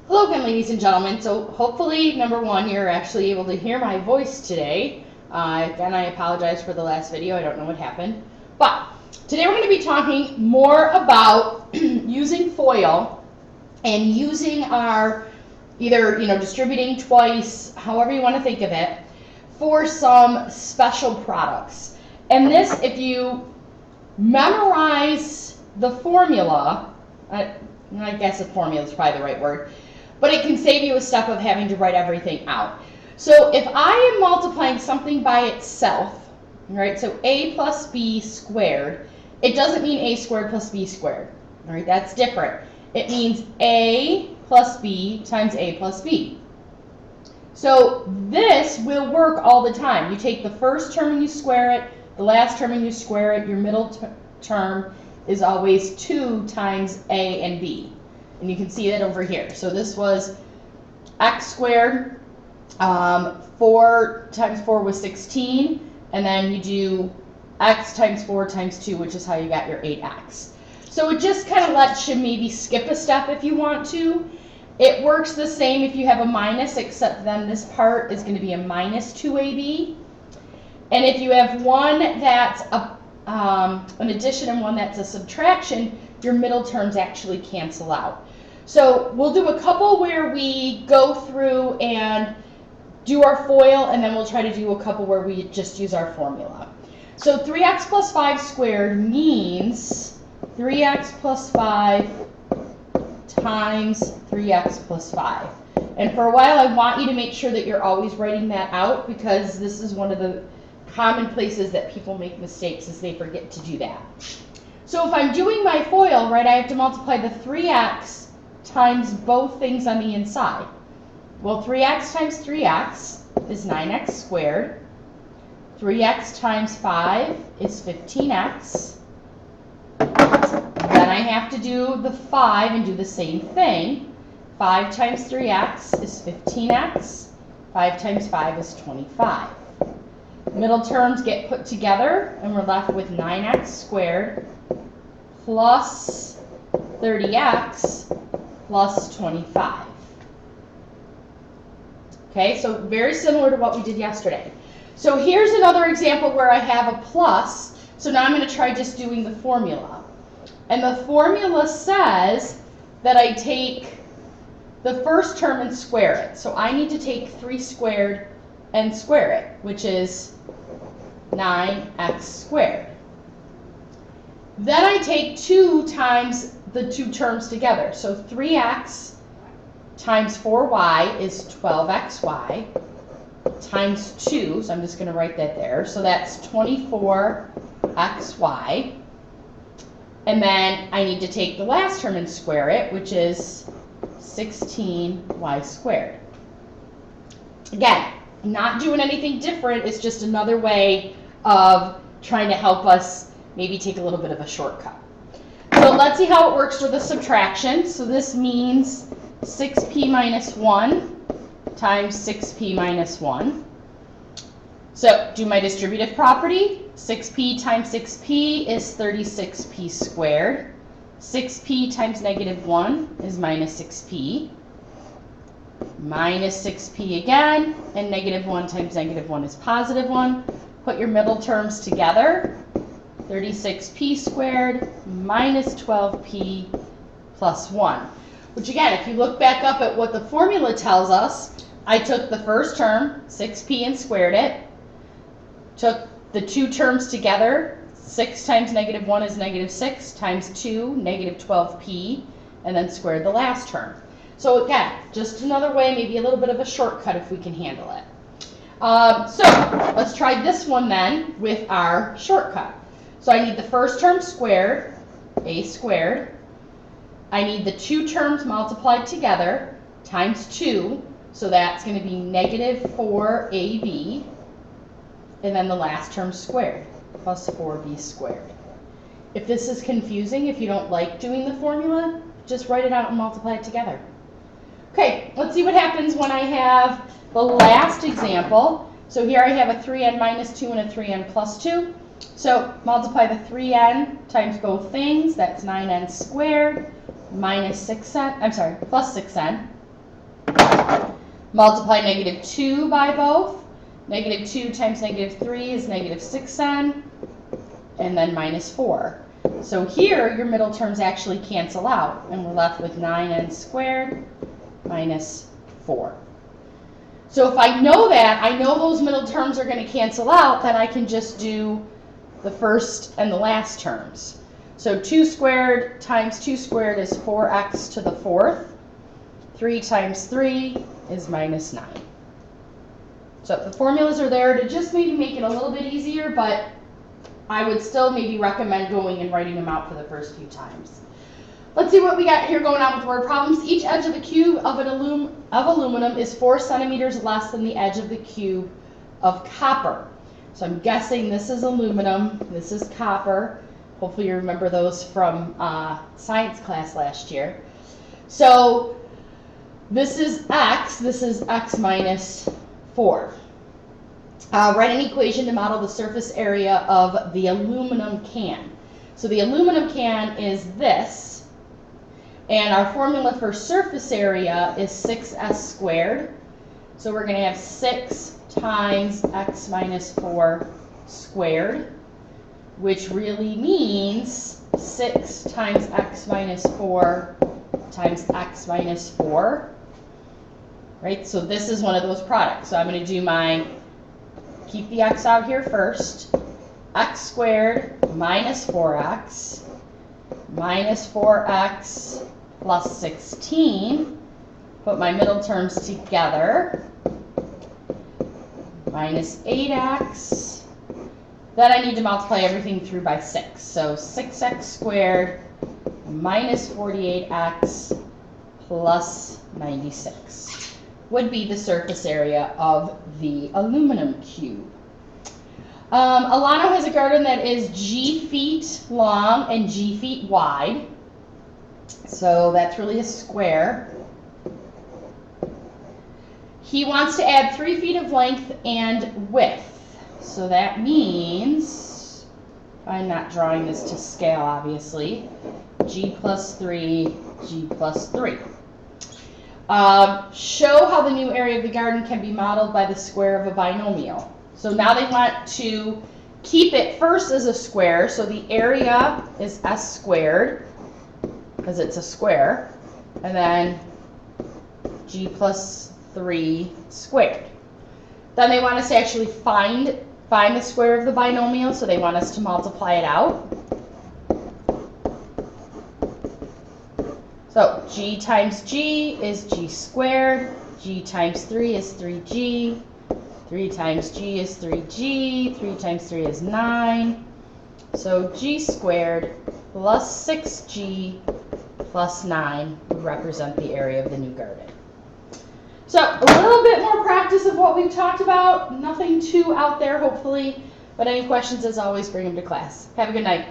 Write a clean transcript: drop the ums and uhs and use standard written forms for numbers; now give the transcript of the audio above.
Hello again, ladies and gentlemen. So hopefully, number one, you're actually able to hear my voice today. Again, I apologize for the last video. I don't know what happened. But today we're going to be talking more about using FOIL and using our either, distributing twice, however you want to think of it, for some special products. And this, if you memorize the formula, I guess the formula is probably the right word, but it can save you a step of having to write everything out. So if I am multiplying something by itself, right, so a plus b squared, it doesn't mean a squared plus b squared, all right, that's different. It means a plus b times a plus b. So this will work all the time. You take the first term and you square it, the last term and you square it, your middle term is always 2 times a and b. And you can see that over here. So this was x squared, 4 times 4 was 16, and then you do x times 4 times 2, which is how you got your 8x. So it just kind of lets you maybe skip a step if you want to. It works the same if you have a minus, except then this part is going to be a minus 2ab. And if you have one that's an addition and one that's a subtraction, your middle terms actually cancel out. So we'll do a couple where we go through and do our FOIL, and then we'll try to do a couple where we just use our formula. So 3x plus 5 squared means 3x plus 5 times 3x plus 5. And for a while, I want you to make sure that you're always writing that out, because this is one of the common places that people make mistakes, is they forget to do that. So if I'm doing my FOIL, right, I have to multiply the 3x times both things on the inside. Well, 3x times 3x is 9x squared. 3x times 5 is 15x. Then I have to do the 5 and do the same thing. 5 times 3x is 15x. 5 times 5 is 25. Middle terms get put together, and we're left with 9x squared plus 30x plus 25. Okay, so very similar to what we did yesterday. So here's another example where I have a plus. So now I'm going to try just doing the formula. And the formula says that I take the first term and square it. So I need to take 3 squared and square it, which is 9x squared. Then I take 2 times the two terms together. So 3x times 4y is 12xy times 2. So I'm just going to write that there. So that's 24xy. And then I need to take the last term and square it, which is 16y squared. Again, not doing anything different. It's just another way of trying to help us maybe take a little bit of a shortcut. So let's see how it works with a subtraction. So this means 6p minus 1 times 6p minus 1. So do my distributive property. 6p times 6p is 36p squared. 6p times negative 1 is minus 6p. Minus 6p again, and negative 1 times negative 1 is positive 1. Put your middle terms together. 36p squared minus 12p plus 1. Which again, if you look back up at what the formula tells us, I took the first term, 6p, and squared it. Took the two terms together. 6 times negative 1 is negative 6 times 2, negative 12p, and then squared the last term. So again, just another way, maybe a little bit of a shortcut if we can handle it. So let's try this one then with our shortcut. So I need the first term squared, a squared. I need the two terms multiplied together times 2, so that's going to be negative 4ab, and then the last term squared, plus 4b squared. If this is confusing, if you don't like doing the formula, just write it out and multiply it together. Okay, let's see what happens when I have the last example. So here I have a 3n minus 2 and a 3n plus 2. So multiply the 3n times both things. That's 9n squared minus 6n, plus 6n. Multiply -2 by both. -2 times -3 is -6n, and then -4. So here, your middle terms actually cancel out, and we're left with 9n squared minus 4. So if I know that, I know those middle terms are going to cancel out, then I can just do the first and the last terms. So 2 squared times 2 squared is 4x to the 4th. 3 times 3 is -9. So the formulas are there to just maybe make it a little bit easier, but I would still maybe recommend going and writing them out for the first few times. Let's see what we got here going on with word problems. Each edge of a cube of aluminum is 4 centimeters less than the edge of the cube of copper. So I'm guessing this is aluminum, this is copper. Hopefully you remember those from science class last year. So this is x minus 4. Write an equation to model the surface area of the aluminum can. So the aluminum can is this, and our formula for surface area is 6s squared. So we're going to have 6 times x minus 4 squared, which really means 6 times x minus 4 times x minus 4. Right? So this is one of those products. So I'm going to do keep the x out here first. X squared minus 4x minus 4x plus 16. Put my middle terms together. Minus 8x. Then I need to multiply everything through by 6. So 6x squared minus 48x plus 96 would be the surface area of the aluminum cube. Alano has a garden that is G feet long and G feet wide. So that's really a square. He wants to add 3 feet of length and width. So that means, I'm not drawing this to scale obviously, G plus 3, G plus 3. Show how the new area of the garden can be modeled by the square of a binomial. So now they want to keep it first as a square. So the area is s squared, because it's a square. And then G plus 3 squared. Then they want us to actually find the square of the binomial. So they want us to multiply it out. So G times G is G squared, G times 3 is 3G, 3 times G is 3G, 3 times 3 is 9. So G squared plus 6G plus 9 would represent the area of the new garden. So a little bit more practice of what we've talked about, nothing too out there hopefully, but any questions as always bring them to class. Have a good night.